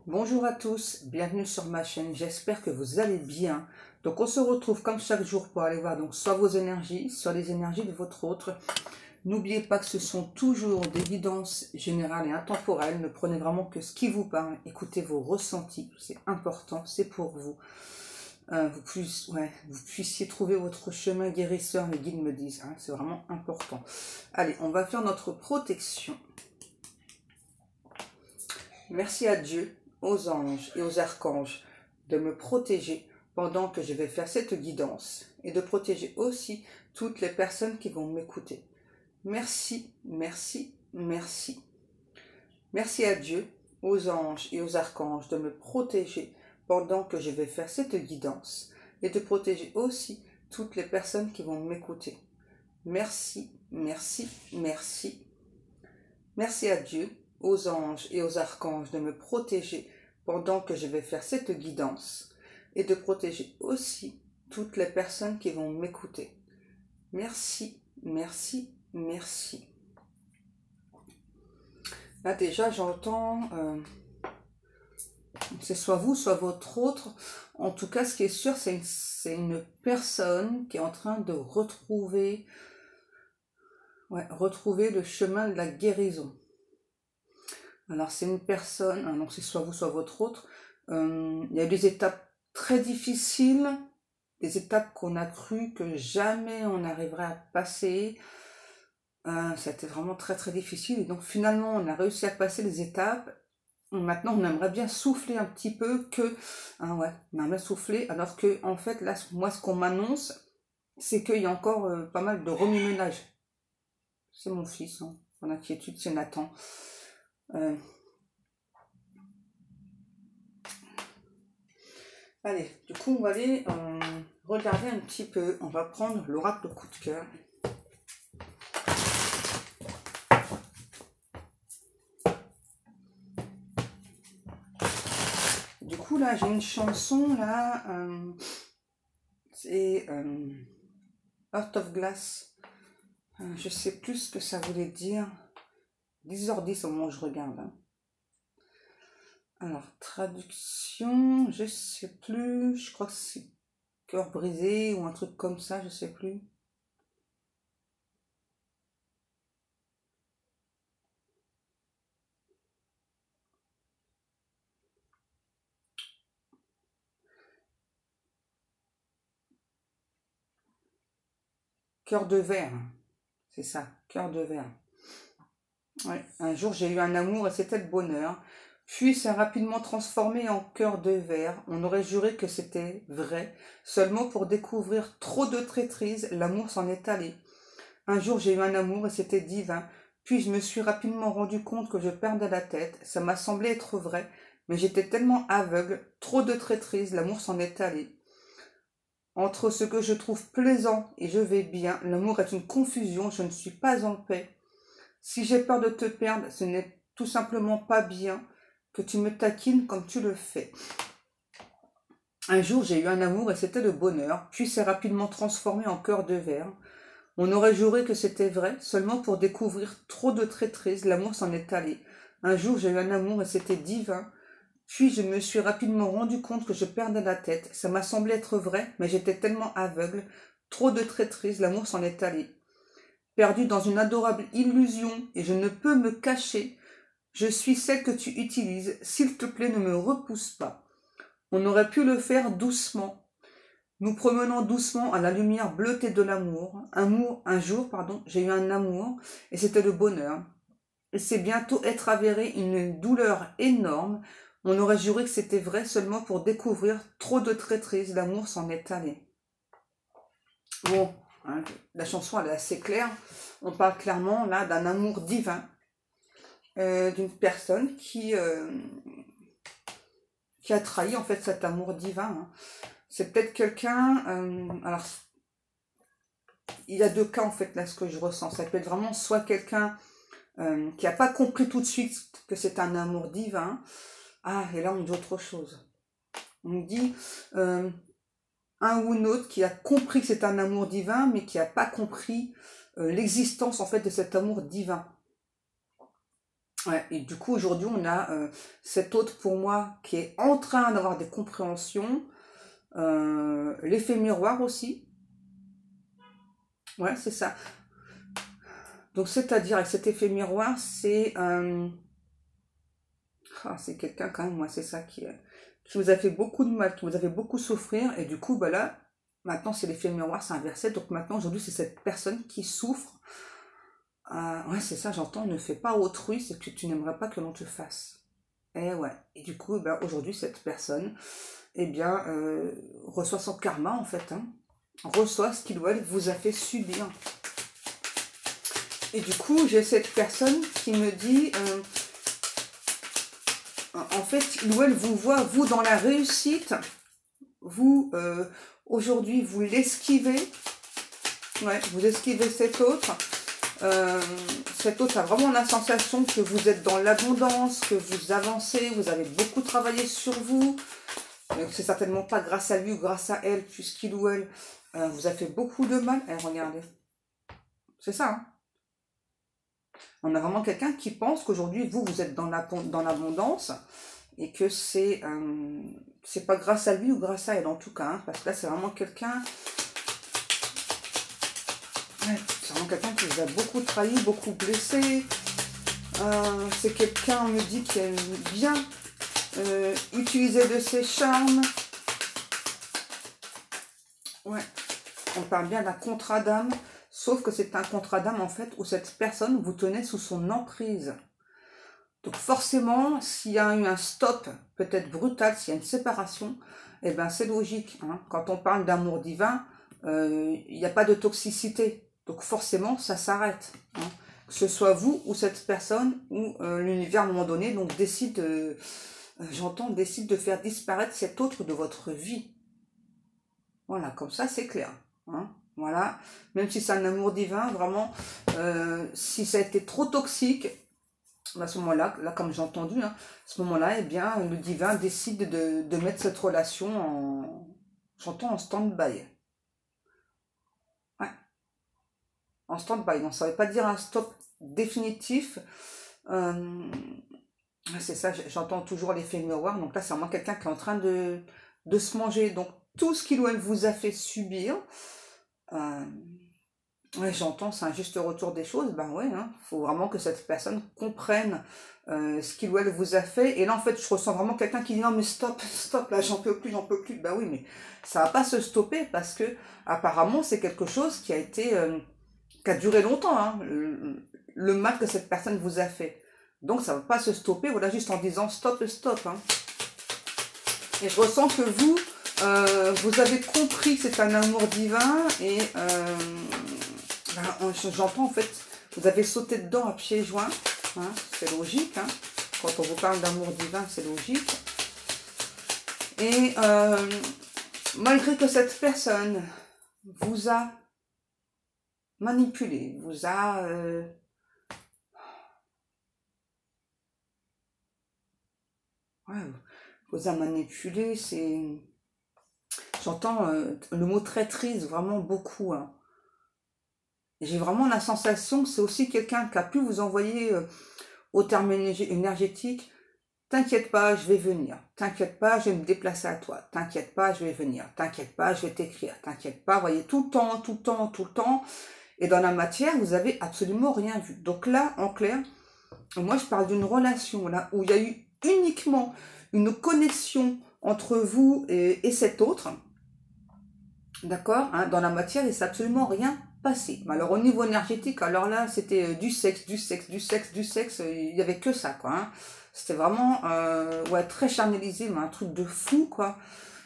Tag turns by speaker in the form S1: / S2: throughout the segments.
S1: Bonjour à tous, bienvenue sur ma chaîne, j'espère que vous allez bien. Donc on se retrouve comme chaque jour pour aller voir donc soit vos énergies, soit les énergies de votre autre. N'oubliez pas que ce sont toujours des guidances générales et intemporelles, ne prenez vraiment que ce qui vous parle, écoutez vos ressentis, c'est important, c'est pour vous. Vous puissiez trouver votre chemin guérisseur, les guides me disent, hein, c'est vraiment important. Allez, on va faire notre protection. Merci à Dieu, aux anges et aux archanges de me protéger pendant que je vais faire cette guidance et de protéger aussi toutes les personnes qui vont m'écouter. Merci, merci, merci. Merci à Dieu, aux anges et aux archanges de me protéger pendant que je vais faire cette guidance et de protéger aussi toutes les personnes qui vont m'écouter. Merci, merci, merci. Merci à Dieu, aux anges et aux archanges de me protéger pendant que je vais faire cette guidance et de protéger aussi toutes les personnes qui vont m'écouter. Merci, merci, merci. Là déjà j'entends, c'est soit vous, soit votre autre. En tout cas ce qui est sûr c'est une personne qui est en train de retrouver le chemin de la guérison. Alors c'est une personne, donc c'est soit vous, soit votre autre. Il y a des étapes très difficiles, des étapes qu'on a cru que jamais on arriverait à passer. Ça a été vraiment très très difficile et donc finalement on a réussi à passer les étapes. Maintenant on aimerait bien souffler un petit peu on aimerait souffler alors que en fait là moi ce qu'on m'annonce c'est qu'il y a encore pas mal de remue-ménage. C'est mon fils, hein. En inquiétude, c'est Nathan. Allez, du coup, on va aller regarder un petit peu. On va prendre l'oracle coup de cœur. Du coup, là, j'ai une chanson, là. C'est Heart of Glass. Je sais plus ce que ça voulait dire. 10h10 au moment où je regarde. Hein. Alors, traduction, je sais plus. Je crois que c'est cœur brisé ou un truc comme ça, je sais plus. Cœur de verre, c'est ça, cœur de verre. Ouais. Un jour, j'ai eu un amour et c'était le bonheur. Puis, s'est rapidement transformé en cœur de verre. On aurait juré que c'était vrai. Seulement pour découvrir trop de traîtrise, l'amour s'en est allé. Un jour, j'ai eu un amour et c'était divin. Puis, je me suis rapidement rendu compte que je perdais la tête. Ça m'a semblé être vrai, mais j'étais tellement aveugle. Trop de traîtrise, l'amour s'en est allé. Entre ce que je trouve plaisant et je vais bien, l'amour est une confusion, je ne suis pas en paix. Si j'ai peur de te perdre, ce n'est tout simplement pas bien que tu me taquines comme tu le fais. Un jour, j'ai eu un amour et c'était le bonheur, puis s'est rapidement transformé en cœur de verre. On aurait juré que c'était vrai, seulement pour découvrir trop de traîtrise, l'amour s'en est allé. Un jour, j'ai eu un amour et c'était divin, puis je me suis rapidement rendu compte que je perdais la tête. Ça m'a semblé être vrai, mais j'étais tellement aveugle. Trop de traîtrise, l'amour s'en est allé. Perdu dans une adorable illusion et je ne peux me cacher. Je suis celle que tu utilises. S'il te plaît, ne me repousse pas. On aurait pu le faire doucement. Nous promenons doucement à la lumière bleutée de l'amour. Un jour, j'ai eu un amour et c'était le bonheur. Et c'est bientôt être avéré une douleur énorme. On aurait juré que c'était vrai seulement pour découvrir trop de traîtrise. L'amour s'en est allé. Bon, hein, la chanson elle est assez claire. On parle clairement là d'un amour divin, d'une personne qui a trahi en fait cet amour divin. Hein. C'est peut-être quelqu'un. Alors, il y a deux cas en fait là ce que je ressens. Ça peut être vraiment soit quelqu'un qui n'a pas compris tout de suite que c'est un amour divin. Ah, et là on dit autre chose. On dit un ou une autre qui a compris que c'est un amour divin, mais qui n'a pas compris l'existence en fait de cet amour divin. Ouais, et du coup, aujourd'hui, on a cet autre pour moi qui est en train d'avoir des compréhensions. L'effet miroir aussi. Ouais, c'est ça. Donc, c'est-à-dire, avec cet effet miroir, c'est quelqu'un quand même, moi, c'est ça qui vous a fait beaucoup de mal, qui vous a fait beaucoup souffrir. Et du coup, bah là, maintenant, c'est l'effet miroir, c'est inversé. Donc, maintenant, aujourd'hui, c'est cette personne qui souffre. Ouais, c'est ça, j'entends, ne fais pas autrui, c'est que tu n'aimerais pas que l'on te fasse. Et ouais. Et du coup, ben, aujourd'hui, cette personne, eh bien, reçoit son karma, en fait. Hein. Reçoit ce qu'il ou elle vous a fait subir. Et du coup, j'ai cette personne qui me dit, en fait, il ou elle vous voit, vous, dans la réussite. Vous, aujourd'hui, vous l'esquivez. Ouais, vous esquivez cet autre. Cet autre a vraiment la sensation que vous êtes dans l'abondance, que vous avancez, vous avez beaucoup travaillé sur vous. C'est certainement pas grâce à lui ou grâce à elle, puisqu'il ou elle vous a fait beaucoup de mal. Regardez. C'est ça. Hein. On a vraiment quelqu'un qui pense qu'aujourd'hui, vous, vous êtes dans l'abondance et que c'est pas grâce à lui ou grâce à elle, en tout cas. Hein, parce que là, c'est vraiment quelqu'un... Ouais, c'est vraiment quelqu'un qui vous a beaucoup trahi, beaucoup blessé. C'est quelqu'un, on me dit, qui aime bien utiliser de ses charmes. Ouais, on parle bien d'un contrat d'âme, sauf que c'est un contrat d'âme, en fait, où cette personne vous tenait sous son emprise. Donc forcément, s'il y a eu un stop, peut-être brutal, s'il y a une séparation, eh ben c'est logique. Hein. Quand on parle d'amour divin, il n'y a pas de toxicité. Donc forcément, ça s'arrête. Hein. Que ce soit vous ou cette personne, ou l'univers à un moment donné, donc décide, décide de faire disparaître cet autre de votre vie. Voilà, comme ça c'est clair. Hein. Voilà, même si c'est un amour divin, vraiment, si ça a été trop toxique, à ce moment-là, là, comme j'ai entendu, hein, à ce moment-là, eh bien, le divin décide de mettre cette relation en stand-by. Ouais, en stand-by. Donc, ça ne veut pas dire un stop définitif. C'est ça, j'entends toujours l'effet miroir. Donc là, c'est vraiment quelqu'un qui est en train de se manger. Donc, tout ce qu'il ou elle vous a fait subir, ouais, j'entends, c'est un juste retour des choses. Ben ouais, hein, faut vraiment que cette personne comprenne ce qu'il ou elle vous a fait. Et là, en fait, je ressens vraiment quelqu'un qui dit non, mais stop, stop, là, j'en peux plus, j'en peux plus. Ben oui, mais ça va pas se stopper parce que apparemment, c'est quelque chose qui a été, qui a duré longtemps, hein, le mal que cette personne vous a fait. Donc, ça va pas se stopper, voilà, juste en disant stop, stop. Hein. Et je ressens que vous, vous avez compris que c'est un amour divin et j'entends en fait, vous avez sauté dedans à pieds joints, hein, c'est logique, hein, quand on vous parle d'amour divin, c'est logique. Et malgré que cette personne vous a manipulé, vous a... vous a manipulé, c'est... J'entends le mot traîtrise vraiment beaucoup, hein. J'ai vraiment la sensation que c'est aussi quelqu'un qui a pu vous envoyer au terme énergétique. T'inquiète pas, je vais venir. T'inquiète pas, je vais me déplacer à toi. T'inquiète pas, je vais venir. T'inquiète pas, je vais t'écrire. T'inquiète pas, voyez, tout le temps, tout le temps, tout le temps. Et dans la matière, vous avez absolument rien vu. Donc là, en clair, moi je parle d'une relation là où il y a eu uniquement une connexion entre vous et cet autre. D'accord, hein, dans la matière, il ne s'est absolument rien passé. Alors au niveau énergétique, alors là, c'était du sexe, du sexe, du sexe, du sexe, il n'y avait que ça, quoi. Hein. C'était vraiment ouais, très charnalisé, mais un truc de fou, quoi.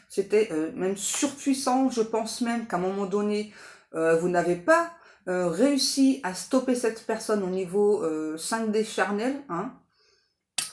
S1: C'était même surpuissant, je pense même qu'à un moment donné, vous n'avez pas réussi à stopper cette personne au niveau 5D charnel, hein.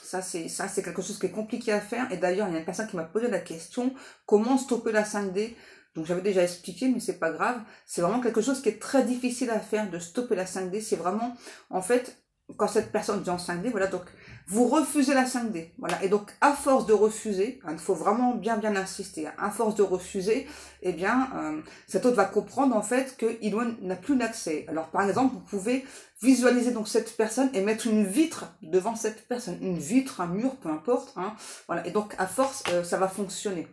S1: Ça, c'est quelque chose qui est compliqué à faire. Et d'ailleurs, il y a une personne qui m'a posé la question, comment stopper la 5D? Donc j'avais déjà expliqué, mais c'est pas grave. C'est vraiment quelque chose qui est très difficile à faire, de stopper la 5D. C'est vraiment, en fait, quand cette personne est en 5D, voilà, donc vous refusez la 5D, voilà, et donc à force de refuser, il faut vraiment bien insister, à force de refuser, eh bien, cet autre va comprendre en fait que il n'a plus d'accès. Alors par exemple, vous pouvez visualiser donc cette personne et mettre une vitre devant cette personne, une vitre, un mur, peu importe, hein, voilà, et donc à force, ça va fonctionner.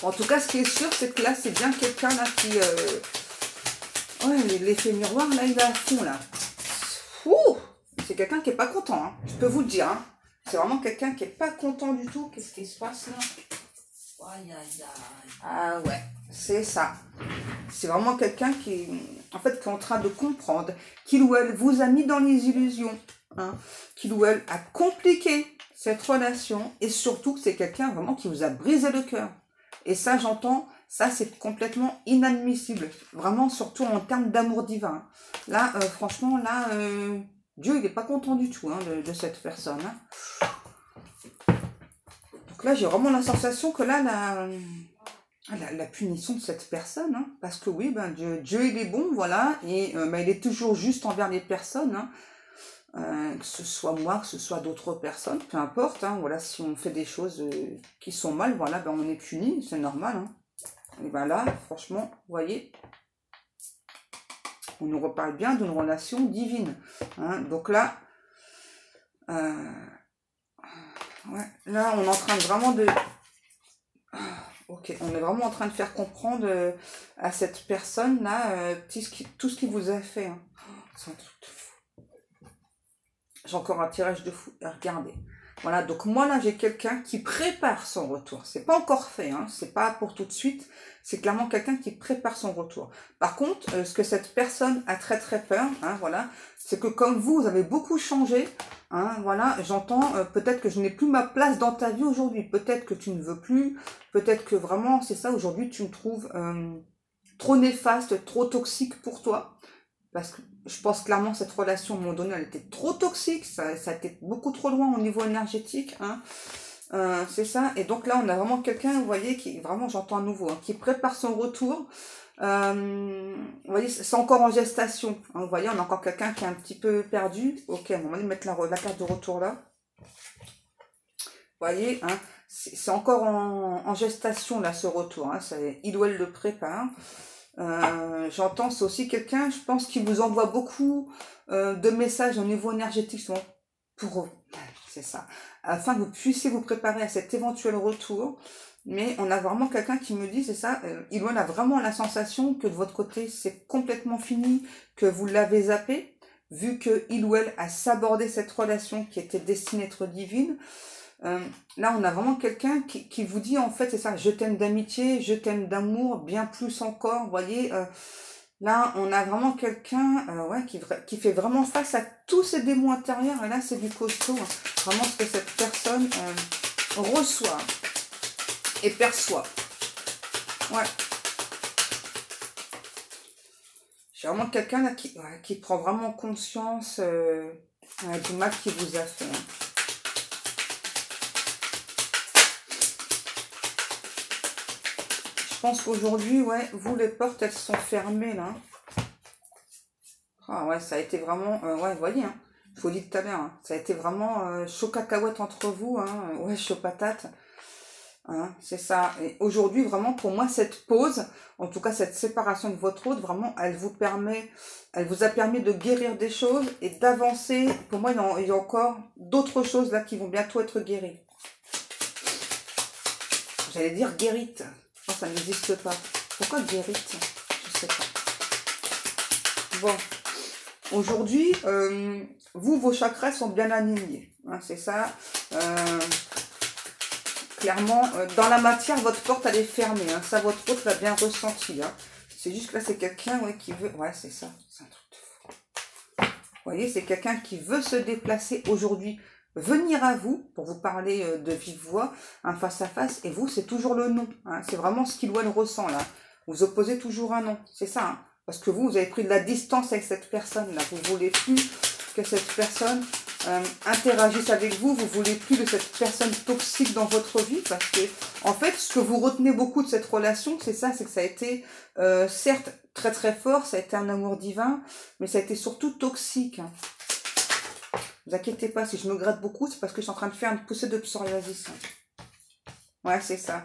S1: Bon, en tout cas, ce qui est sûr, c'est que là, c'est bien quelqu'un là qui... ouais, l'effet miroir, là, il est à fond, là. Ouh, c'est quelqu'un qui est pas content, hein. Je peux vous le dire. Hein. C'est vraiment quelqu'un qui est pas content du tout. Qu'est-ce qui se passe là? Aïe, aïe, aïe. Ah ouais, c'est ça. C'est vraiment quelqu'un qui, en fait, qui est en train de comprendre qu'il ou elle vous a mis dans les illusions, hein, qu'il ou elle a compliqué cette relation et surtout que c'est quelqu'un vraiment qui vous a brisé le cœur. Et ça, j'entends, ça c'est complètement inadmissible. Vraiment, surtout en termes d'amour divin. Là, franchement, là, Dieu, il n'est pas content du tout hein, de cette personne. Hein. Donc là, j'ai vraiment la sensation que là, la punition de cette personne, hein, parce que oui, ben, Dieu, il est bon, voilà, et ben, il est toujours juste envers les personnes, hein. Que ce soit moi, que ce soit d'autres personnes, peu importe, hein, voilà, si on fait des choses qui sont mal, voilà, ben on est puni, c'est normal, hein. Et ben là, franchement, vous voyez, on nous reparle bien d'une relation divine, hein. Donc là, ouais, là, on est en train de vraiment de... Ok, on est vraiment en train de faire comprendre à cette personne-là tout ce qu'il vous a fait, hein. C'est un truc de fou. J'ai encore un tirage de fou. Regardez. Voilà, donc moi là j'ai quelqu'un qui prépare son retour. C'est pas encore fait, hein, c'est pas pour tout de suite. C'est clairement quelqu'un qui prépare son retour. Par contre, ce que cette personne a très peur, hein, voilà, c'est que comme vous avez beaucoup changé, hein, voilà, j'entends peut-être que je n'ai plus ma place dans ta vie aujourd'hui. Peut-être que tu ne veux plus. Peut-être que vraiment c'est ça aujourd'hui tu me trouves trop néfaste, trop toxique pour toi. Parce que je pense clairement que cette relation, à un moment donné, elle était trop toxique, ça a été beaucoup trop loin au niveau énergétique, hein. C'est ça. Et donc là, on a vraiment quelqu'un, vous voyez, qui vraiment, j'entends à nouveau, hein, qui prépare son retour. Vous voyez, c'est encore en gestation. Hein, vous voyez, on a encore quelqu'un qui est un petit peu perdu. Ok, on va mettre la carte de retour là. Vous voyez, hein, c'est encore en gestation là, ce retour. Hein, il ou elle le prépare. J'entends, c'est aussi quelqu'un, je pense, qui vous envoie beaucoup de messages au niveau énergétique pour, c'est ça, afin que vous puissiez vous préparer à cet éventuel retour. Mais on a vraiment quelqu'un qui me dit, c'est ça, il a vraiment la sensation que de votre côté, c'est complètement fini, que vous l'avez zappé, vu que il ou elle a sabordé cette relation qui était destinée à être divine. Là, on a vraiment quelqu'un qui vous dit, en fait, c'est ça, je t'aime d'amitié, je t'aime d'amour, bien plus encore, vous voyez. Là, on a vraiment quelqu'un ouais, qui fait vraiment face à tous ces démons intérieurs. Et là, c'est du costaud. Hein. Vraiment ce que cette personne reçoit et perçoit. Ouais. J'ai vraiment quelqu'un là qui prend vraiment conscience du mal qu'il vous a fait. Hein. Je pense qu'aujourd'hui, ouais, vous, les portes, elles sont fermées, là. Ah ouais, ça a été vraiment... ouais, vous voyez, hein, je vous dis tout à l'heure, hein, ça a été vraiment chaud cacahuète entre vous, hein, ouais, chaud patate. Hein, c'est ça. Et aujourd'hui, vraiment, pour moi, cette pause, en tout cas, cette séparation de votre autre, vraiment, elle vous a permis de guérir des choses et d'avancer. Pour moi, il y a encore d'autres choses, là, qui vont bientôt être guéries. J'allais dire guérite. Non, ça n'existe pas. Pourquoi guérite? Je sais pas. Bon. Aujourd'hui, vous, vos chakras sont bien alignés. Hein, c'est ça. Clairement, dans la matière, votre porte, elle est fermée. Hein, ça, votre autre l'a bien ressenti. Hein. C'est juste que là, c'est quelqu'un ouais, qui veut... Ouais, c'est ça. C'est un truc de fou. Vous voyez, c'est quelqu'un qui veut se déplacer aujourd'hui. Venir à vous pour vous parler de vive voix, hein, face à face, et vous, c'est toujours le non. Hein, c'est vraiment ce qu'il ou elle ressent, là. Vous opposez toujours un non, c'est ça. Hein, parce que vous avez pris de la distance avec cette personne-là. Vous ne voulez plus que cette personne interagisse avec vous. Vous ne voulez plus de cette personne toxique dans votre vie. Parce que, en fait, ce que vous retenez beaucoup de cette relation, c'est ça, c'est que ça a été, certes, très très fort, ça a été un amour divin, mais ça a été surtout toxique. Hein. vous inquiétez pas, si je me gratte beaucoup, c'est parce que je suis en train de faire une poussée de psoriasis. Ouais, c'est ça.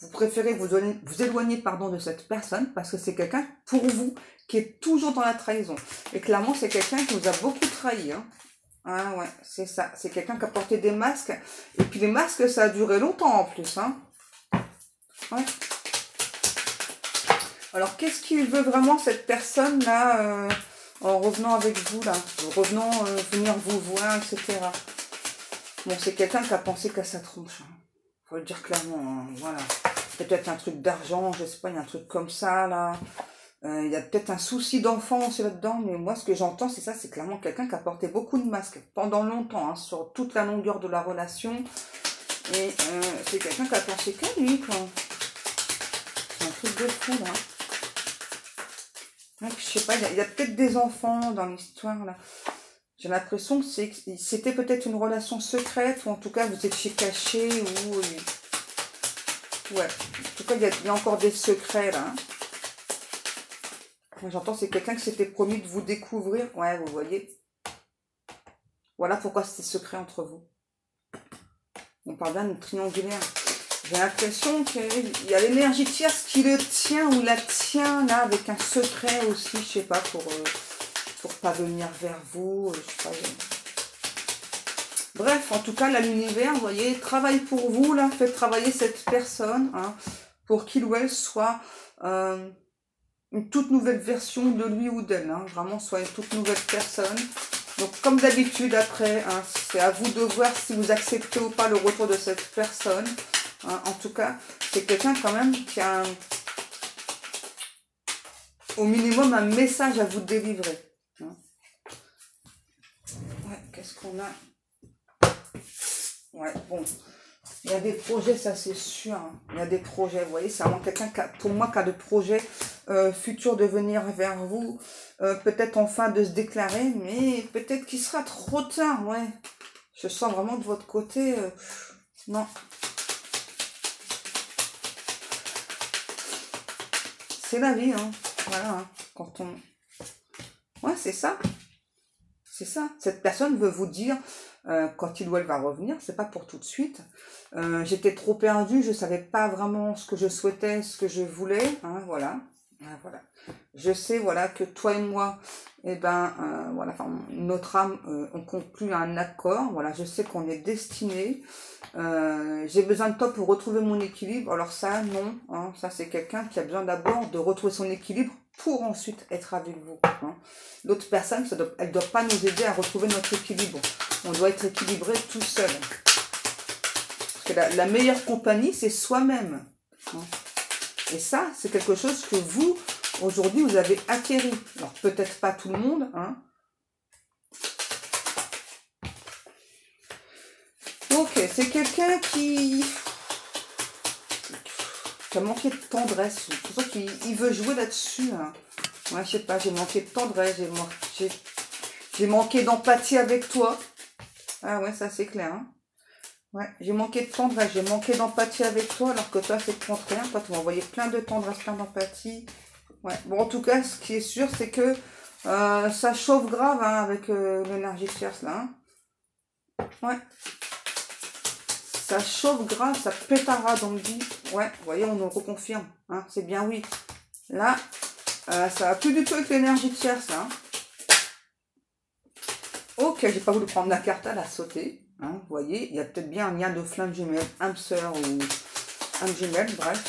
S1: Vous préférez vous éloigner pardon, de cette personne parce que c'est quelqu'un pour vous qui est toujours dans la trahison. Et clairement, c'est quelqu'un qui vous a beaucoup trahi. Hein. Ah ouais, c'est ça. C'est quelqu'un qui a porté des masques. Et puis les masques, ça a duré longtemps en plus. Hein. Ouais. Alors, qu'est-ce qu'il veut vraiment cette personne-là en revenant avec vous, là, revenant venir vous voir, etc. Bon, c'est quelqu'un qui a pensé qu'à sa tronche. Hein. Faut le dire clairement, hein. Voilà. Peut-être un truc d'argent, je sais pas, il y a un truc comme ça, là. Il y a peut-être un souci d'enfant aussi là-dedans, mais moi, ce que j'entends, c'est ça, c'est clairement quelqu'un qui a porté beaucoup de masques pendant longtemps, hein, sur toute la longueur de la relation. Et c'est quelqu'un qui a pensé qu'à lui, quoi. C'est un truc de fou, là. Ouais, je sais pas, il y a peut-être des enfants dans l'histoire, là. J'ai l'impression que c'était peut-être une relation secrète, ou en tout cas, vous étiez cachés, ou... Ouais, en tout cas, il y a encore des secrets, là. Moi, j'entends, c'est quelqu'un qui s'était promis de vous découvrir. Ouais, vous voyez. Voilà pourquoi c'était secret entre vous. On parle bien de triangulaire. J'ai l'impression qu'il y a l'énergie tierce qui le tient ou la tient là avec un secret aussi, je sais pas, pour pas venir vers vous, je sais pas. Bref, en tout cas, là, l'univers, vous voyez, travaille pour vous, là, faites travailler cette personne, hein, pour qu'il ou elle soit une toute nouvelle version de lui ou d'elle, hein, vraiment soit une toute nouvelle personne. Donc, comme d'habitude, après, hein, c'est à vous de voir si vous acceptez ou pas le retour de cette personne. Hein, en tout cas, c'est quelqu'un quand même qui a au minimum un message à vous délivrer. Hein. Ouais, qu'est-ce qu'on a? Ouais, bon. Il y a des projets, ça c'est sûr. Hein. Il y a des projets, vous voyez, c'est vraiment quelqu'un pour moi qui a de projets futurs de venir vers vous. Peut-être enfin de se déclarer, mais peut-être qu'il sera trop tard, ouais. Je sens vraiment de votre côté, non. C'est la vie, hein. Voilà, hein. Quand on... Ouais, c'est ça. C'est ça. Cette personne veut vous dire, quand il ou elle va revenir, c'est pas pour tout de suite. J'étais trop perdue, je savais pas vraiment ce que je souhaitais, ce que je voulais. Hein, voilà. Voilà. Je sais, voilà, que toi et moi, eh ben, voilà, enfin, notre âme, on conclut un accord. Voilà, je sais qu'on est destinés. J'ai besoin de toi pour retrouver mon équilibre. Alors ça, non. Hein, ça, c'est quelqu'un qui a besoin d'abord de retrouver son équilibre pour ensuite être avec vous. Hein. L'autre personne, elle ne doit pas nous aider à retrouver notre équilibre. On doit être équilibré tout seul. Parce que la meilleure compagnie, c'est soi-même. Hein. Et ça, c'est quelque chose que vous, aujourd'hui, vous avez acquéri. Alors, peut-être pas tout le monde, hein. Ok, c'est quelqu'un qui a manqué de tendresse. C'est pour ça qu'il veut jouer là-dessus. Hein. Ouais, je sais pas, j'ai manqué de tendresse, j'ai manqué d'empathie avec toi. Ah ouais, ça c'est clair. Hein. Ouais, j'ai manqué de tendresse, j'ai manqué d'empathie avec toi, alors que toi c'est le contraire. Toi, tu m'as envoyé plein de tendresse, plein d'empathie. Ouais, bon, en tout cas, ce qui est sûr, c'est que ça chauffe grave hein, avec l'énergie tierce là. Hein. Ouais. Ça chauffe grave, ça pétara dans le dit. Ouais, vous voyez, on nous reconfirme. Hein, c'est bien oui. Là, ça va plus du tout avec l'énergie tierce là. Hein. Ok, j'ai pas voulu prendre la carte à la sauter. Hein, vous voyez, il y a peut-être bien un lien de flamme jumelle, âme sœur ou âme jumelle, bref.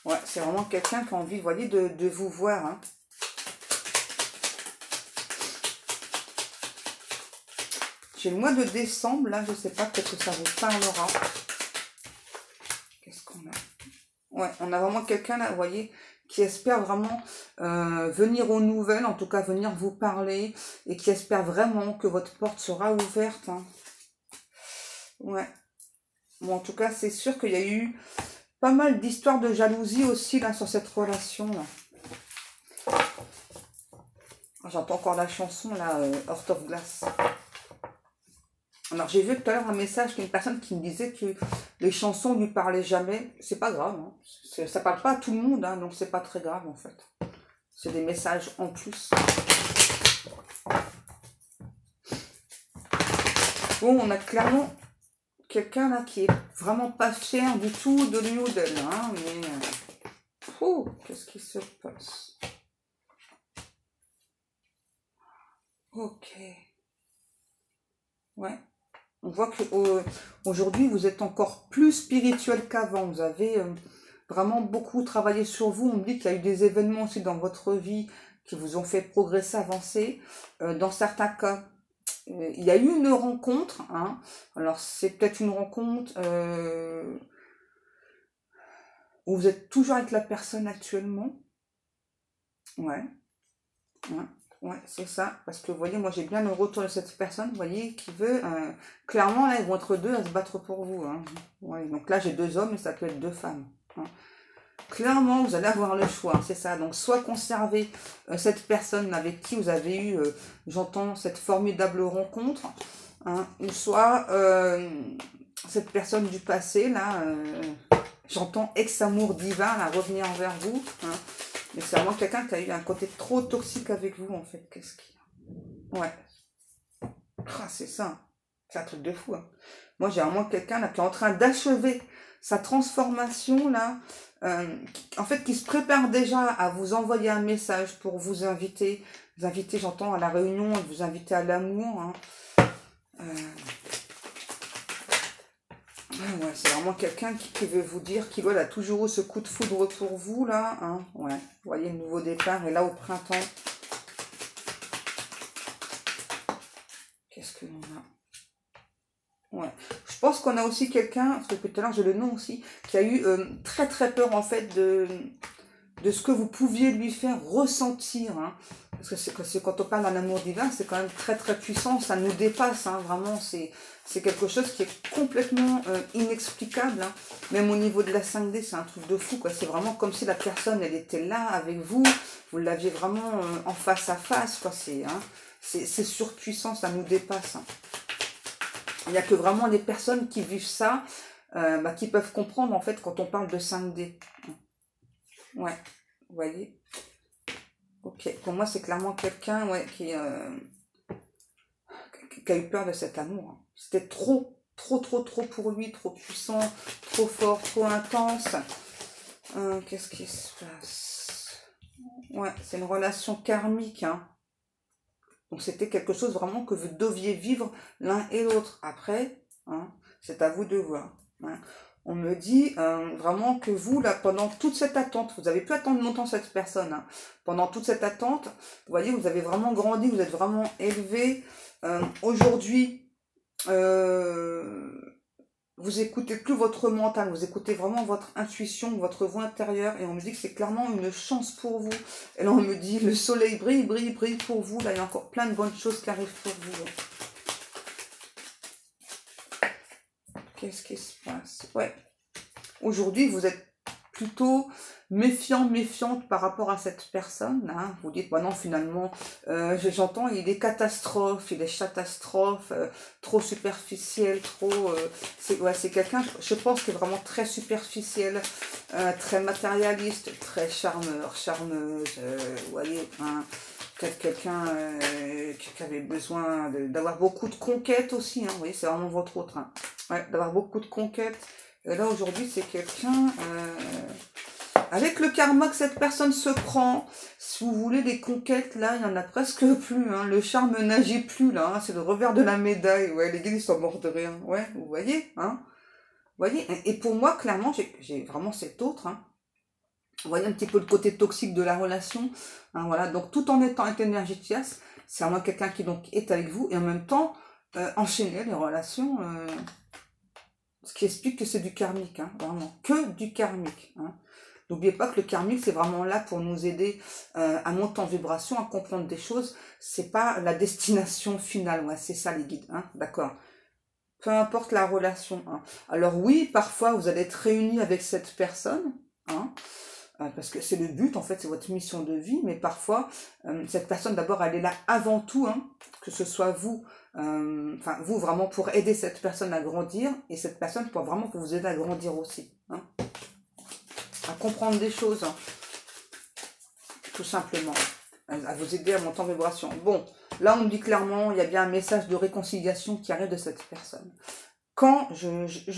S1: Ouais, c'est vraiment quelqu'un qui a envie, vous voyez, de vous voir. Hein. J'ai le mois de décembre, là, je sais pas, peut-être que ça vous parlera. Qu'est-ce qu'on a? Ouais, on a vraiment quelqu'un, là, vous voyez, qui espère vraiment venir aux nouvelles, en tout cas venir vous parler, et qui espère vraiment que votre porte sera ouverte. Hein. Ouais. Bon, en tout cas, c'est sûr qu'il y a eu pas mal d'histoires de jalousie aussi, là, sur cette relation-là. J'entends encore la chanson, là, Heart of Glass. Alors, j'ai vu tout à l'heure un message d'une personne qui me disait que les chansons ne lui parlaient jamais. C'est pas grave, hein. Ça parle pas à tout le monde, hein, donc c'est pas très grave, en fait. C'est des messages en plus. Bon, on a clairement quelqu'un là qui est vraiment pas fier du tout de lui ou d'elle, hein, mais... oh, qu'est-ce qui se passe? Ok. Ouais. On voit que aujourd'hui, vous êtes encore plus spirituel qu'avant. Vous avez vraiment beaucoup travaillé sur vous. On me dit qu'il y a eu des événements aussi dans votre vie qui vous ont fait progresser, avancer. Dans certains cas, il y a eu une rencontre. Hein. Alors, c'est peut-être une rencontre où vous êtes toujours avec la personne actuellement. Ouais. Ouais. Ouais, c'est ça. Parce que vous voyez, moi j'ai bien le retour de cette personne, vous voyez, qui veut. Clairement, là, ils vont être deux à se battre pour vous. Hein. Ouais, donc là, j'ai deux hommes et ça peut être deux femmes. Hein. Clairement, vous allez avoir le choix, c'est ça. Donc, soit conserver cette personne avec qui vous avez eu, j'entends, cette formidable rencontre, hein, ou soit cette personne du passé, là, j'entends ex-amour divin, là, revenir vers vous. Hein. Mais c'est vraiment quelqu'un qui a eu un côté trop toxique avec vous, en fait. Qu'est-ce qu'il y a? Ouais. Ah, c'est ça. C'est un truc de fou. Hein. Moi, j'ai vraiment quelqu'un là qui est en train d'achever sa transformation, là. En fait, qui se prépare déjà à vous envoyer un message pour vous inviter. Vous inviter, j'entends, à la réunion, vous inviter à l'amour. Hein. Ouais, c'est vraiment quelqu'un qui veut vous dire qu'il a toujours eu ce coup de foudre pour vous, là. Hein. Ouais, vous voyez le nouveau départ. Et là, au printemps, qu'est-ce que l'on a? Ouais. Je pense qu'on a aussi quelqu'un, parce que tout à l'heure j'ai le nom aussi, qui a eu très très peur en fait de ce que vous pouviez lui faire ressentir. Hein. Parce que c'est quand on parle d'un amour divin, c'est quand même très très puissant, ça nous dépasse, hein, vraiment, c'est quelque chose qui est complètement inexplicable. Hein. Même au niveau de la 5D, c'est un truc de fou, quoi. C'est vraiment comme si la personne, elle était là avec vous, vous l'aviez vraiment en face à face, quoi. C'est surpuissant, ça nous dépasse. Hein. Il n'y a que vraiment les personnes qui vivent ça, qui peuvent comprendre en fait quand on parle de 5D. Ouais, vous voyez. Ok, pour moi c'est clairement quelqu'un ouais, qui a eu peur de cet amour. Hein. C'était trop pour lui, trop puissant, trop fort, trop intense. Qu'est-ce qui se passe? Ouais, c'est une relation karmique. Hein. Donc c'était quelque chose vraiment que vous deviez vivre l'un et l'autre. Après, hein, c'est à vous de voir. Hein. On me dit vraiment que vous, là, pendant toute cette attente, vous avez pu attendre longtemps cette personne. Hein. Pendant toute cette attente, vous voyez, vous avez vraiment grandi, vous êtes vraiment élevé. Aujourd'hui, vous écoutez plus votre mental, vous écoutez vraiment votre intuition, votre voix intérieure, et on me dit que c'est clairement une chance pour vous. Et là, on me dit, le soleil brille, brille, brille pour vous. Là, il y a encore plein de bonnes choses qui arrivent pour vous. Qu'est-ce qui se passe? Ouais. Aujourd'hui, vous êtes plutôt méfiant, méfiante par rapport à cette personne. Hein. Vous dites, bah non, finalement, j'entends, il est catastrophe, il est catastrophe, trop superficiel, trop... c'est quelqu'un, je pense, qui est vraiment très superficiel, très matérialiste, très charmeur, charmeuse, vous voyez, hein, peut-être quelqu'un qui avait besoin d'avoir beaucoup de conquêtes aussi, hein, vous voyez, c'est vraiment votre autre, hein, ouais, d'avoir beaucoup de conquêtes. Et là, aujourd'hui, c'est quelqu'un... avec le karma que cette personne se prend, si vous voulez, les conquêtes, là, il n'y en a presque plus. Hein. Le charme n'agit plus, là. Hein. C'est le revers de la médaille. Ouais, les gars, ils sont morts de rien. Ouais, vous voyez, hein. Vous voyez. Et pour moi, clairement, j'ai vraiment cet autre. Hein. Vous voyez un petit peu le côté toxique de la relation. Hein, voilà. Donc, tout en étant énergétique, c'est vraiment quelqu'un qui donc est avec vous. Et en même temps, enchaîner les relations... ce qui explique que c'est du karmique, hein, vraiment, que du karmique. Hein. N'oubliez pas que le karmique, c'est vraiment là pour nous aider à monter en vibration, à comprendre des choses. C'est pas la destination finale, ouais, c'est ça les guides, hein, d'accord. Peu importe la relation. Hein. Alors oui, parfois vous allez être réunis avec cette personne, hein, parce que c'est le but, en fait, c'est votre mission de vie, mais parfois, cette personne, d'abord, elle est là avant tout, hein, que ce soit vous, enfin, vous, vraiment, pour aider cette personne à grandir, et cette personne, pour vraiment pour vous aider à grandir aussi, hein, à comprendre des choses, hein, tout simplement, à vous aider à monter en vibration. Bon, Là, on me dit clairement, il y a bien un message de réconciliation qui arrive de cette personne. Quand je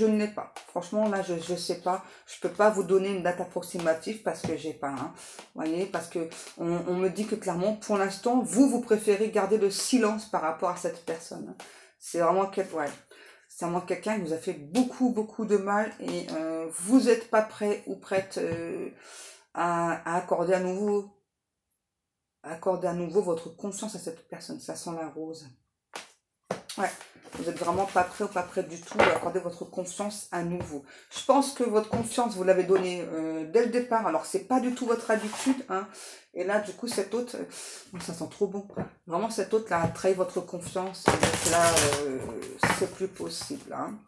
S1: ne l'ai pas. Franchement, là, je ne sais pas. Je peux pas vous donner une date approximative parce que j'ai pas. Hein. Vous voyez, parce que on me dit que clairement, pour l'instant, vous préférez garder le silence par rapport à cette personne. C'est vraiment c'est vraiment quelqu'un qui vous a fait beaucoup de mal et vous n'êtes pas prêt ou prête à accorder à nouveau votre confiance à cette personne. Ça sent la rose. Ouais, vous êtes vraiment pas prêt ou pas prêt du tout à accorder votre confiance à nouveau. Je pense que votre confiance, vous l'avez donnée dès le départ. Alors, c'est pas du tout votre habitude. Hein. Et là, du coup, cet autre, ça sent trop bon. Vraiment, cet autre là a trahi votre confiance. Donc là, c'est plus possible. Hein.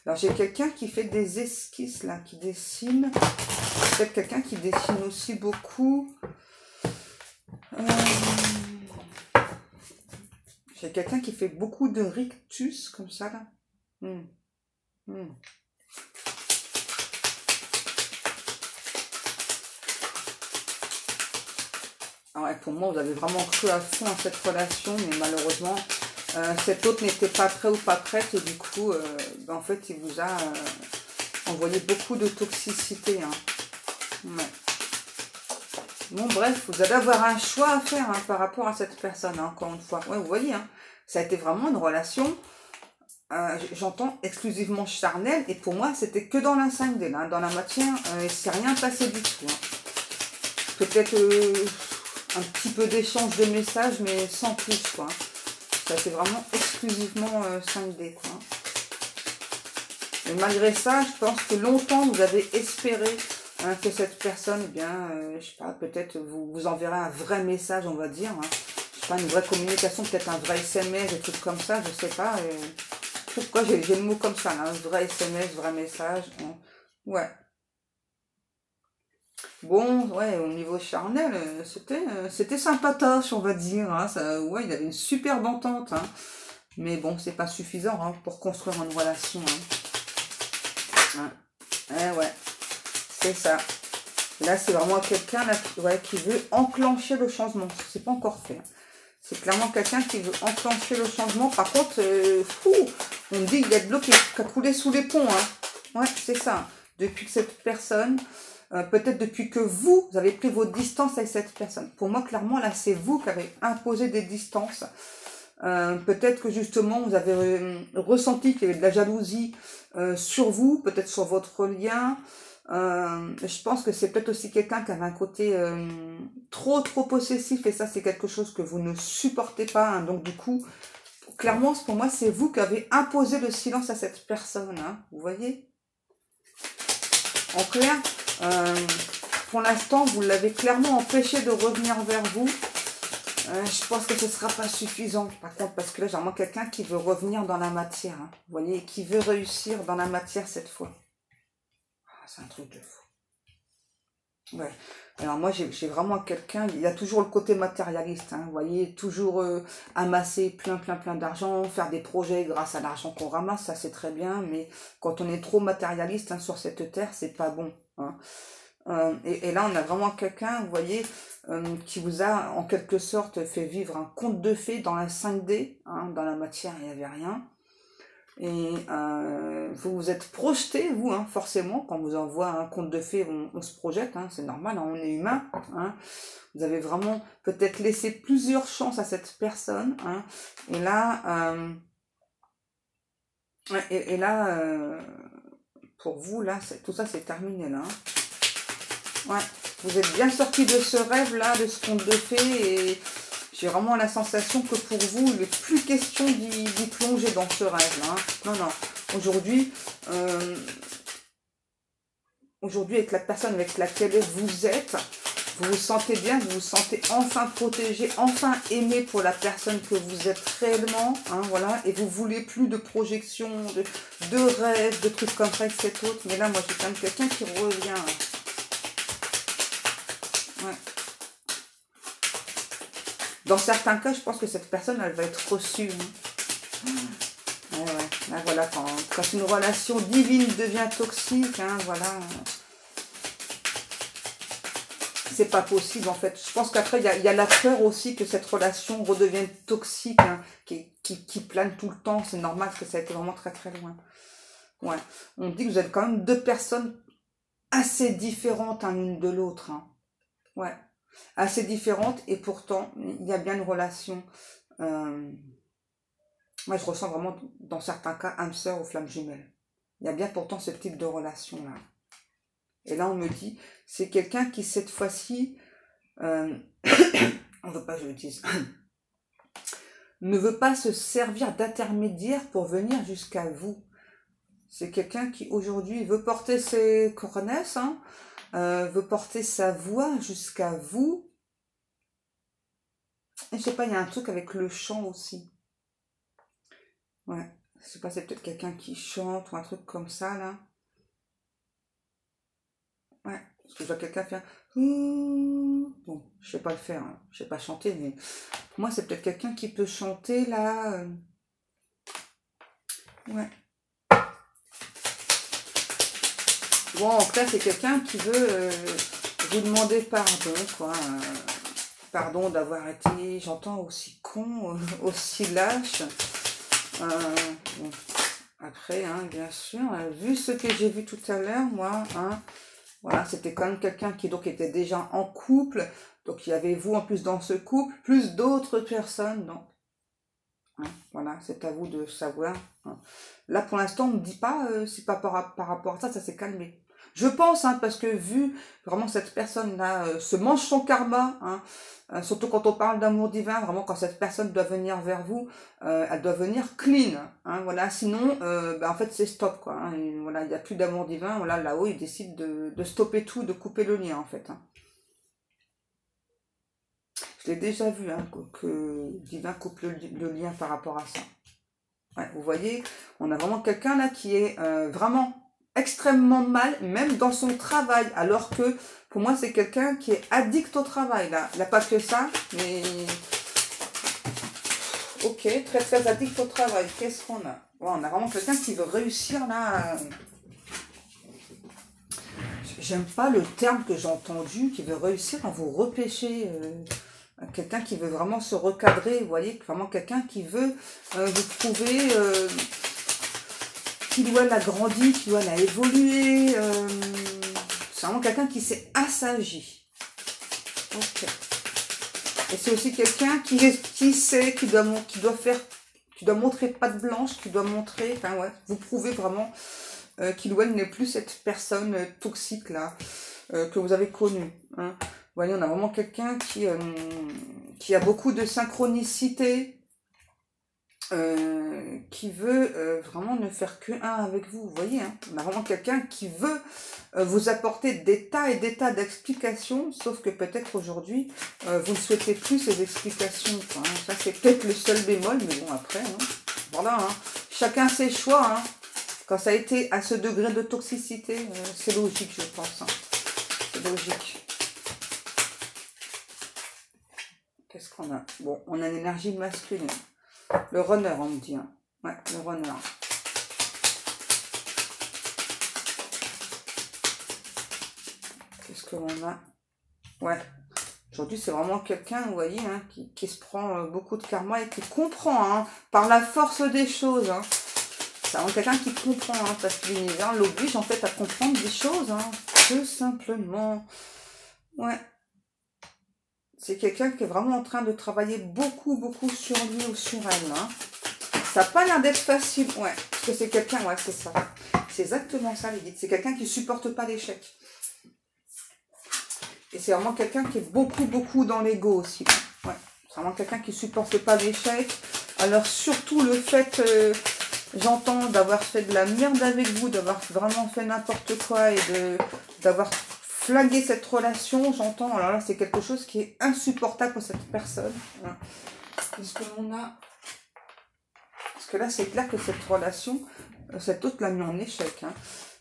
S1: Alors, j'ai quelqu'un qui fait des esquisses, là, qui dessine. Peut-être quelqu'un qui dessine aussi beaucoup. J'ai quelqu'un qui fait beaucoup de rictus, comme ça, là. Ah ouais, pour moi, vous avez vraiment cru à fond à cette relation, mais malheureusement, cet autre n'était pas prêt ou pas prête, et du coup, en fait, il vous a envoyé beaucoup de toxicité. Hein. Ouais. Bon, bref, vous allez avoir un choix à faire hein, par rapport à cette personne, hein, encore une fois. Ouais, vous voyez, hein, ça a été vraiment une relation, j'entends, exclusivement charnelle, et pour moi, c'était que dans la 5D, là, dans la matière, il ne s'est rien passé du tout. Hein. Peut-être un petit peu d'échange de messages, mais sans plus, quoi. Ça a été vraiment exclusivement 5D, quoi. Et malgré ça, je pense que longtemps, vous avez espéré hein, que cette personne, eh bien, je sais pas, peut-être vous enverrez un vrai message, on va dire. Hein. Je sais pas, une vraie communication, peut-être un vrai SMS, des trucs comme ça, je sais pas. Pourquoi j'ai le mot comme ça, là, un vrai SMS, vrai message. Hein. Ouais. Bon, ouais, au niveau charnel, c'était sympatoche, on va dire. Hein. Ça, ouais, il avait une superbe entente. Hein. Mais bon, c'est pas suffisant hein, pour construire une relation. Hein. Ouais. C'est ça. Là, c'est vraiment quelqu'un qui veut enclencher le changement. C'est pas encore fait. C'est clairement quelqu'un qui veut enclencher le changement. Par contre, on me dit qu'il y a de l'eau qui a coulé sous les ponts. Hein. Ouais, c'est ça. Depuis que cette personne, peut-être depuis que vous avez pris vos distances avec cette personne. Pour moi, clairement, là, c'est vous qui avez imposé des distances. Peut-être que justement, vous avez ressenti qu'il y avait de la jalousie sur vous, peut-être sur votre lien. Je pense que c'est peut-être aussi quelqu'un qui avait un côté trop possessif et ça c'est quelque chose que vous ne supportez pas hein. Donc du coup clairement pour moi c'est vous qui avez imposé le silence à cette personne hein. Vous voyez en clair pour l'instant vous l'avez clairement empêché de revenir vers vous. Je pense que ce ne sera pas suffisant par contre parce que là j'ai vraiment quelqu'un qui veut revenir dans la matière hein. Vous voyez, qui veut réussir dans la matière cette fois. C'est un truc de fou. Ouais. Alors moi, j'ai vraiment quelqu'un, il y a toujours le côté matérialiste, hein, vous voyez, toujours amasser plein d'argent, faire des projets grâce à l'argent qu'on ramasse, ça c'est très bien, mais quand on est trop matérialiste hein, sur cette terre, c'est pas bon. Hein. Et là, on a vraiment quelqu'un, vous voyez, qui vous a en quelque sorte fait vivre un conte de fées dans la 5D, hein, dans la matière, il n'y avait rien. Et vous vous êtes projeté, vous, hein, forcément, quand vous envoie un conte de fées, on se projette, hein, c'est normal, hein, on est humain. Hein. Vous avez vraiment peut-être laissé plusieurs chances à cette personne. Hein, et là, pour vous, là, tout ça, c'est terminé, là. Hein. Ouais, vous êtes bien sorti de ce rêve-là, de ce conte de fées, et j'ai vraiment la sensation que pour vous, il n'est plus question d'y plonger dans ce rêve-là. Hein. Non. Aujourd'hui, avec la personne avec laquelle vous êtes, vous vous sentez bien, vous vous sentez enfin protégé, enfin aimé pour la personne que vous êtes réellement. Hein, voilà, et vous voulez plus de projections, de rêves, de trucs comme ça avec cet autre. Mais là, moi, j'ai quand même quelqu'un qui revient. Hein. Ouais. Dans certains cas, je pense que cette personne, elle va être reçue. Hein. Ouais. Là, voilà, quand une relation divine devient toxique, hein, voilà. c'est pas possible en fait. Je pense qu'après, il y a la peur aussi que cette relation redevienne toxique, hein, qui plane tout le temps. C'est normal parce que ça a été vraiment très très loin. Ouais. On dit que vous êtes quand même deux personnes assez différentes l'une de l'autre. Hein. Ouais. Assez différentes et pourtant, il y a bien une relation. Moi, je ressens vraiment, dans certains cas, âme sœur ou flamme jumelle. Il y a bien pourtant ce type de relation-là. Et là, on me dit, c'est quelqu'un qui, cette fois-ci, on ne veut pas que je le dise, ne veut pas se servir d'intermédiaire pour venir jusqu'à vous. C'est quelqu'un qui, aujourd'hui, veut porter ses coronesses, hein, veut porter sa voix jusqu'à vous. Et je sais pas, il y a un truc avec le chant aussi. Ouais, je sais pas, c'est peut-être quelqu'un qui chante ou un truc comme ça, là. Ouais, parce que je vois quelqu'un faire... Bon, je sais pas le faire, hein. Je sais pas chanter, mais pour moi, c'est peut-être quelqu'un qui peut chanter, là. Ouais. Bon, en fait, c'est quelqu'un qui veut vous demander pardon, quoi. Pardon d'avoir été, j'entends, aussi con, aussi lâche. Bon. Après, hein, bien sûr, vu ce que j'ai vu tout à l'heure, moi, hein, voilà, c'était quand même quelqu'un qui donc était déjà en couple, donc il y avait vous en plus dans ce couple, plus d'autres personnes, donc hein, voilà, c'est à vous de savoir. Hein. Là, pour l'instant, on ne me dit pas, c'est pas par rapport à ça, ça s'est calmé. Je pense, hein, parce que vu vraiment cette personne-là se mange son karma, hein, surtout quand on parle d'amour divin, vraiment quand cette personne doit venir vers vous, elle doit venir clean, hein, voilà, sinon, en fait, c'est stop, quoi, hein, et voilà, il n'y a plus d'amour divin, voilà, là-haut, il décide de stopper tout, de couper le lien, en fait. Hein. Je l'ai déjà vu, hein, que divin coupe le lien par rapport à ça. Ouais, vous voyez, on a vraiment quelqu'un là qui est vraiment extrêmement mal, même dans son travail, alors que pour moi c'est quelqu'un qui est addict au travail là. Il n'a pas que ça, mais ok, très très addict au travail. Qu'est-ce qu'on a? Ouais, on a vraiment quelqu'un qui veut réussir là. J'aime pas le terme que j'ai entendu, qui veut réussir à vous repêcher. Quelqu'un qui veut vraiment se recadrer, vous voyez, vraiment quelqu'un qui veut vous prouver qu'il ou elle a grandi, qu'il ou elle a évolué. C'est vraiment quelqu'un qui s'est assagi. Ok. Et c'est aussi quelqu'un qui sait, qui doit montrer patte blanche, qui doit montrer, enfin ouais, vous prouver vraiment qu'il ou elle n'est plus cette personne toxique là que vous avez connue. Hein. Vous voyez, on a vraiment quelqu'un qui a beaucoup de synchronicité, qui veut vraiment ne faire que un avec vous. Vous voyez, hein, on a vraiment quelqu'un qui veut vous apporter des tas et des tas d'explications, sauf que peut-être aujourd'hui, vous ne souhaitez plus ces explications. Quoi, hein. Ça, c'est peut-être le seul bémol, mais bon, après, hein, voilà, hein, chacun ses choix. Hein. Quand ça a été à ce degré de toxicité, c'est logique, je pense. Hein. C'est logique. Qu'est-ce qu'on a? Bon, on a une énergie masculine. Le runner, on me dit. Hein. Ouais, le runner. Qu'est-ce que l'on a? Ouais. Aujourd'hui, c'est vraiment quelqu'un, vous voyez, hein, qui se prend beaucoup de karma et qui comprend, hein, par la force des choses. Hein. C'est vraiment quelqu'un qui comprend, hein, parce que l'univers l'oblige, en fait, à comprendre des choses, hein, tout simplement. Ouais. C'est quelqu'un qui est vraiment en train de travailler beaucoup, beaucoup sur lui ou sur elle. Hein. Ça n'a pas l'air d'être facile. Ouais, parce que c'est quelqu'un, ouais, c'est ça. C'est exactement ça, Lydie. C'est quelqu'un qui ne supporte pas l'échec. Et c'est vraiment quelqu'un qui est beaucoup, beaucoup dans l'ego aussi. Ouais, c'est vraiment quelqu'un qui ne supporte pas l'échec. Alors, surtout le fait, j'entends, d'avoir fait de la merde avec vous, d'avoir vraiment fait n'importe quoi et d'avoir flaguer cette relation, j'entends, alors là c'est quelque chose qui est insupportable pour cette personne. Voilà. Qu'est-ce que l'on a? Parce que là c'est clair que cette relation, cet autre l'a mis en échec. Hein.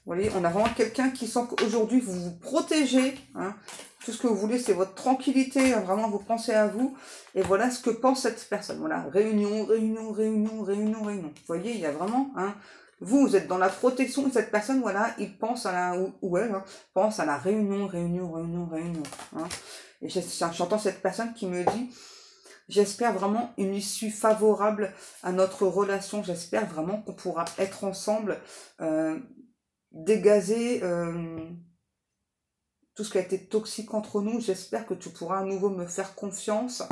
S1: Vous voyez, on a vraiment quelqu'un qui sent qu'aujourd'hui vous vous protégez. Hein. Tout ce que vous voulez, c'est votre tranquillité, hein, vraiment vous pensez à vous. Et voilà ce que pense cette personne. Voilà, réunion, réunion, réunion, réunion, réunion. Vous voyez, il y a vraiment... Hein, vous êtes dans la protection de cette personne, voilà, il pense à la, ou elle, hein, pense à la réunion, hein. Et j'entends cette personne qui me dit, j'espère vraiment une issue favorable à notre relation, j'espère vraiment qu'on pourra être ensemble, dégazer tout ce qui a été toxique entre nous, j'espère que tu pourras à nouveau me faire confiance.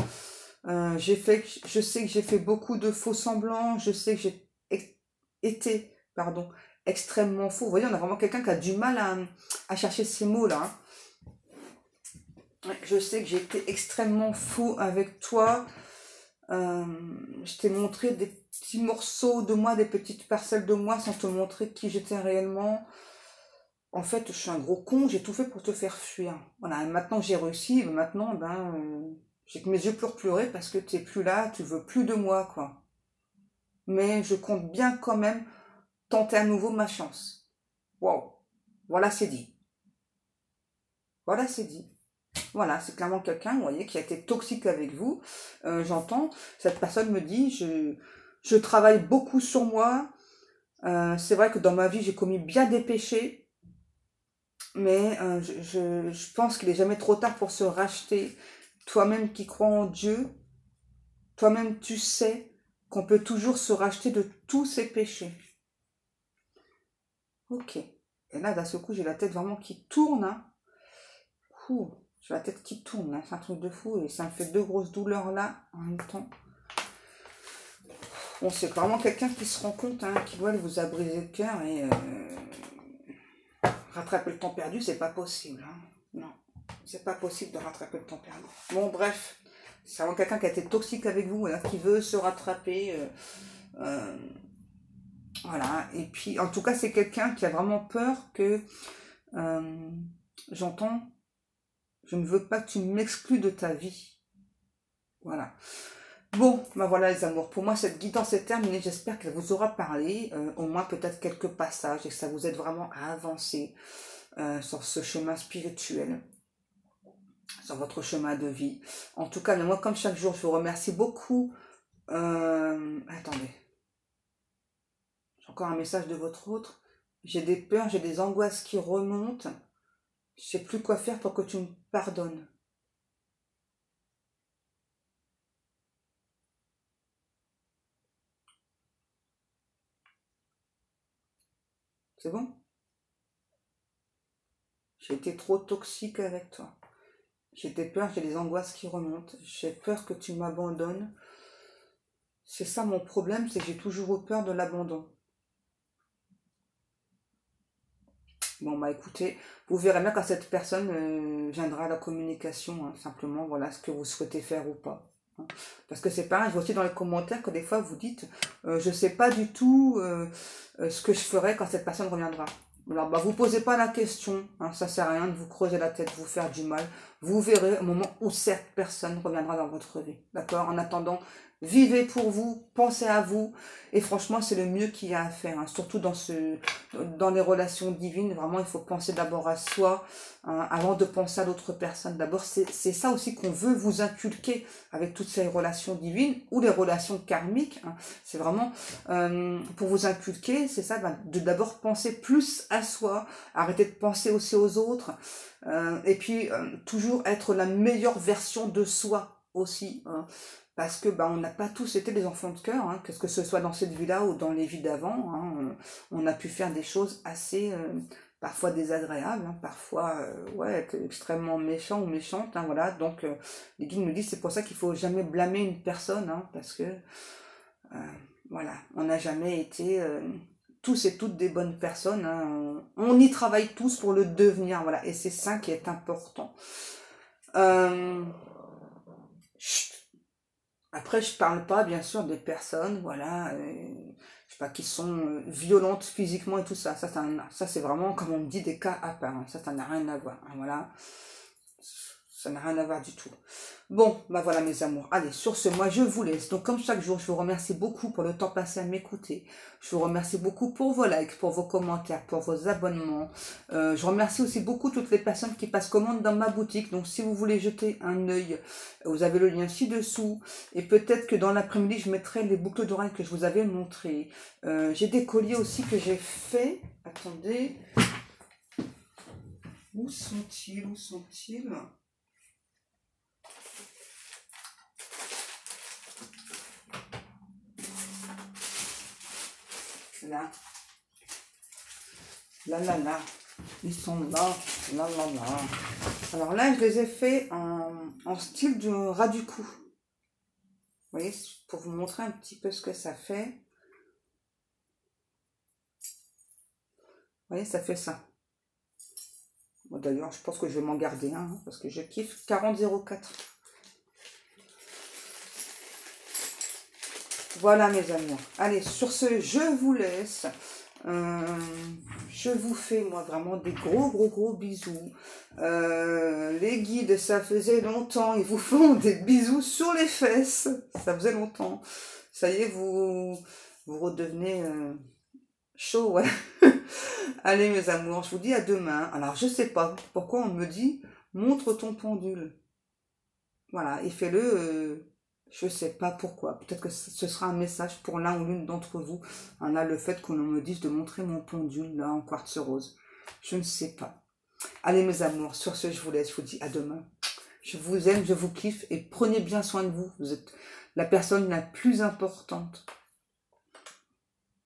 S1: Je sais que j'ai fait beaucoup de faux semblants, je sais que j'ai été, pardon, extrêmement faux. Vous voyez, on a vraiment quelqu'un qui a du mal à chercher ces mots-là, hein. Je sais que j'ai été extrêmement faux avec toi. Je t'ai montré des petits morceaux de moi, des petites parcelles de moi, sans te montrer qui j'étais réellement. En fait, je suis un gros con, j'ai tout fait pour te faire fuir. Voilà, et maintenant j'ai réussi, maintenant, j'ai que mes yeux pour pleurer parce que tu n'es plus là, tu veux plus de moi, quoi. Mais je compte bien quand même tenter à nouveau ma chance. Wow. Voilà, c'est dit. Voilà, c'est dit. Voilà, c'est clairement quelqu'un, vous voyez, qui a été toxique avec vous. J'entends, cette personne me dit, je travaille beaucoup sur moi. C'est vrai que dans ma vie, j'ai commis bien des péchés. Mais je pense qu'il n'est jamais trop tard pour se racheter. Toi-même qui crois en Dieu, toi-même tu sais qu'on peut toujours se racheter de tous ses péchés. Ok. Et là, d'un seul coup, j'ai la tête vraiment qui tourne, hein. J'ai la tête qui tourne, hein. C'est un truc de fou et ça me fait deux grosses douleurs là en même temps. Bon, c'est vraiment quelqu'un qui se rend compte, hein, qui voit, elle vous a brisé le cœur et rattraper le temps perdu, c'est pas possible, hein. Non, c'est pas possible de rattraper le temps perdu. Bon, bref, c'est vraiment quelqu'un qui a été toxique avec vous, hein, qui veut se rattraper. Voilà, et puis en tout cas, c'est quelqu'un qui a vraiment peur que j'entends, je ne veux pas que tu m'exclues de ta vie. Voilà. Bon, ben voilà les amours, pour moi cette guidance est terminée, j'espère qu'elle vous aura parlé, au moins peut-être quelques passages et que ça vous aide vraiment à avancer sur ce chemin spirituel, sur votre chemin de vie. En tout cas, moi comme chaque jour, je vous remercie beaucoup. Attendez, j'ai encore un message de votre autre. J'ai des peurs, j'ai des angoisses qui remontent. Je sais plus quoi faire pour que tu me pardonnes. C'est bon? J'ai été trop toxique avec toi. J'ai des peurs, j'ai des angoisses qui remontent. J'ai peur que tu m'abandonnes. C'est ça mon problème, c'est que j'ai toujours eu peur de l'abandon. Bon, bah écoutez, vous verrez bien quand cette personne viendra à la communication, hein, simplement, voilà ce que vous souhaitez faire ou pas. Hein. Parce que c'est pareil, je vois aussi dans les commentaires que des fois vous dites, je sais pas du tout ce que je ferai quand cette personne reviendra. Alors, bah, vous posez pas la question, hein, ça sert à rien de vous creuser la tête, vous faire du mal. Vous verrez au moment où cette personne reviendra dans votre vie. D'accord? En attendant, vivez pour vous, pensez à vous. Et franchement, c'est le mieux qu'il y a à faire. Hein, surtout dans les relations divines, vraiment, il faut penser d'abord à soi, hein, avant de penser à l'autre personne. D'abord, c'est ça aussi qu'on veut vous inculquer avec toutes ces relations divines ou les relations karmiques. Hein. C'est vraiment pour vous inculquer, c'est ça, de d'abord penser plus à soi, arrêter de penser aussi aux autres, et puis toujours être la meilleure version de soi aussi, hein, parce que on n'a pas tous été des enfants de cœur, hein, que ce soit dans cette vie-là ou dans les vies d'avant, hein, on a pu faire des choses assez parfois désagréables, hein, parfois être extrêmement méchant ou méchante, hein, voilà. Donc les guides nous disent c'est pour ça qu'il faut jamais blâmer une personne, hein, parce que voilà, on n'a jamais été tous et toutes des bonnes personnes, hein. On y travaille tous pour le devenir, voilà, et c'est ça qui est important. Après, je parle pas, bien sûr, des personnes, voilà, je sais pas, qui sont violentes physiquement et tout ça. Ça c'est vraiment, comme on me dit, des cas à part. Hein. Ça n'a rien à voir. Hein, voilà. Ça n'a rien à voir du tout. Bon, bah voilà mes amours. Allez, sur ce, moi je vous laisse. Donc comme chaque jour, je vous remercie beaucoup pour le temps passé à m'écouter. Je vous remercie beaucoup pour vos likes, pour vos commentaires, pour vos abonnements. Je remercie aussi beaucoup toutes les personnes qui passent commande dans ma boutique. Donc si vous voulez jeter un œil, vous avez le lien ci-dessous. Et peut-être que dans l'après-midi, je mettrai les boucles d'oreilles que je vous avais montrées. J'ai des colliers aussi que j'ai fait. Attendez. Où sont-ils? Où sont-ils? Là. Là, là, là. Ils sont là. Là, là, là. Alors là, je les ai fait en style de ras du cou. Vous voyez, pour vous montrer un petit peu ce que ça fait. Vous voyez, ça fait ça. Bon, d'ailleurs, je pense que je vais m'en garder un, hein, parce que je kiffe 40,04. Voilà mes amours. Allez, sur ce, je vous laisse. Je vous fais, moi, vraiment des gros bisous. Les guides, ça faisait longtemps. Ils vous font des bisous sur les fesses. Ça faisait longtemps. Ça y est, vous redevenez chaud, ouais. Allez, mes amours, je vous dis à demain. Alors, je sais pas pourquoi on me dit, montre ton pendule. Voilà, et fais-le... je ne sais pas pourquoi. Peut-être que ce sera un message pour l'un ou l'une d'entre vous. Là, le fait qu'on me dise de montrer mon pendule, là, en quartz rose. Je ne sais pas. Allez, mes amours, sur ce, je vous laisse. Je vous dis à demain. Je vous aime, je vous kiffe. Et prenez bien soin de vous. Vous êtes la personne la plus importante